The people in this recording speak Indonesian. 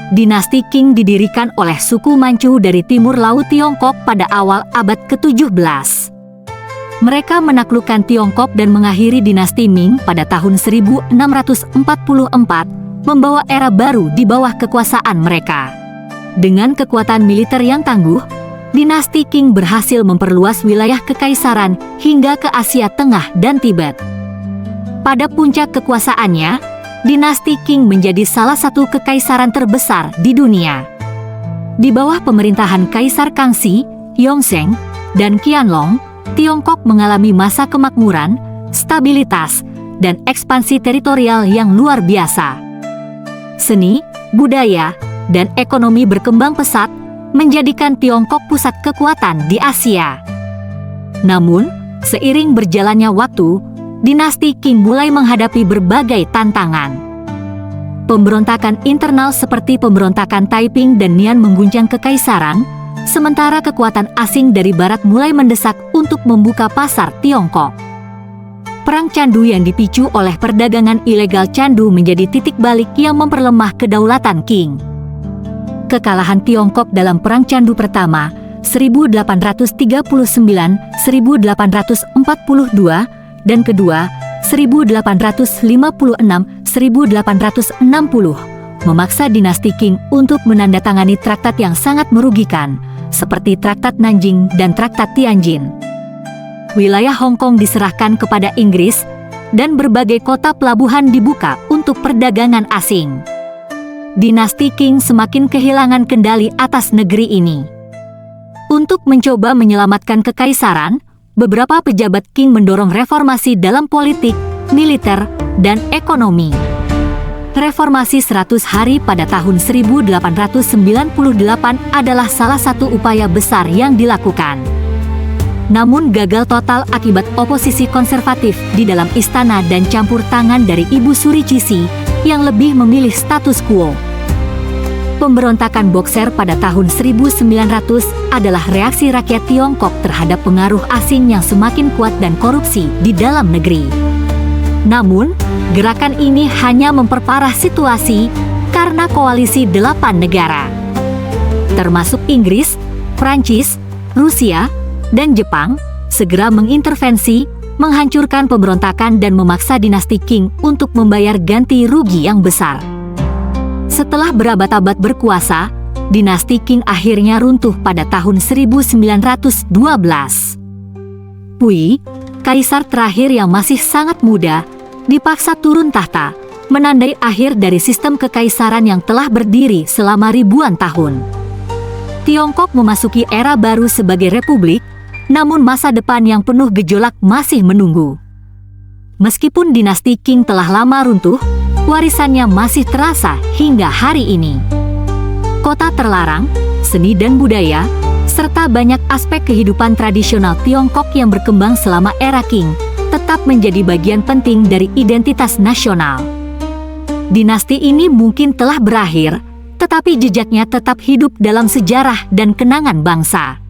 Dinasti Qing didirikan oleh suku Manchu dari timur laut Tiongkok pada awal abad ke-17. Mereka menaklukkan Tiongkok dan mengakhiri dinasti Ming pada tahun 1644, membawa era baru di bawah kekuasaan mereka. Dengan kekuatan militer yang tangguh, dinasti Qing berhasil memperluas wilayah kekaisaran hingga ke Asia Tengah dan Tibet. Pada puncak kekuasaannya, dinasti Qing menjadi salah satu kekaisaran terbesar di dunia. Di bawah pemerintahan Kaisar Kangxi, Yongzheng, dan Qianlong, Tiongkok mengalami masa kemakmuran, stabilitas, dan ekspansi teritorial yang luar biasa. Seni, budaya, dan ekonomi berkembang pesat, menjadikan Tiongkok pusat kekuatan di Asia. Namun, seiring berjalannya waktu, dinasti Qing mulai menghadapi berbagai tantangan. Pemberontakan internal seperti pemberontakan Taiping dan Nian mengguncang kekaisaran, sementara kekuatan asing dari barat mulai mendesak untuk membuka pasar Tiongkok. Perang candu yang dipicu oleh perdagangan ilegal candu menjadi titik balik yang memperlemah kedaulatan Qing. Kekalahan Tiongkok dalam Perang Candu pertama, 1839-1842, dan kedua, 1856-1860, memaksa dinasti Qing untuk menandatangani traktat yang sangat merugikan, seperti Traktat Nanjing dan Traktat Tianjin. Wilayah Hong Kong diserahkan kepada Inggris, dan berbagai kota pelabuhan dibuka untuk perdagangan asing. Dinasti Qing semakin kehilangan kendali atas negeri ini. Untuk mencoba menyelamatkan kekaisaran, beberapa pejabat Qing mendorong reformasi dalam politik, militer, dan ekonomi. Reformasi 100 hari pada tahun 1898 adalah salah satu upaya besar yang dilakukan. Namun gagal total akibat oposisi konservatif di dalam istana dan campur tangan dari Ibu Suri Cixi yang lebih memilih status quo. Pemberontakan Boxer pada tahun 1900 adalah reaksi rakyat Tiongkok terhadap pengaruh asing yang semakin kuat dan korupsi di dalam negeri. Namun, gerakan ini hanya memperparah situasi karena koalisi 8 negara, termasuk Inggris, Prancis, Rusia, dan Jepang, segera mengintervensi, menghancurkan pemberontakan dan memaksa dinasti Qing untuk membayar ganti rugi yang besar. Setelah berabad-abad berkuasa, dinasti Qing akhirnya runtuh pada tahun 1912. Pui, kaisar terakhir yang masih sangat muda, dipaksa turun tahta, menandai akhir dari sistem kekaisaran yang telah berdiri selama ribuan tahun. Tiongkok memasuki era baru sebagai republik, namun masa depan yang penuh gejolak masih menunggu. Meskipun dinasti Qing telah lama runtuh, warisannya masih terasa hingga hari ini. Kota terlarang, seni dan budaya, serta banyak aspek kehidupan tradisional Tiongkok yang berkembang selama era Qing, tetap menjadi bagian penting dari identitas nasional. Dinasti ini mungkin telah berakhir, tetapi jejaknya tetap hidup dalam sejarah dan kenangan bangsa.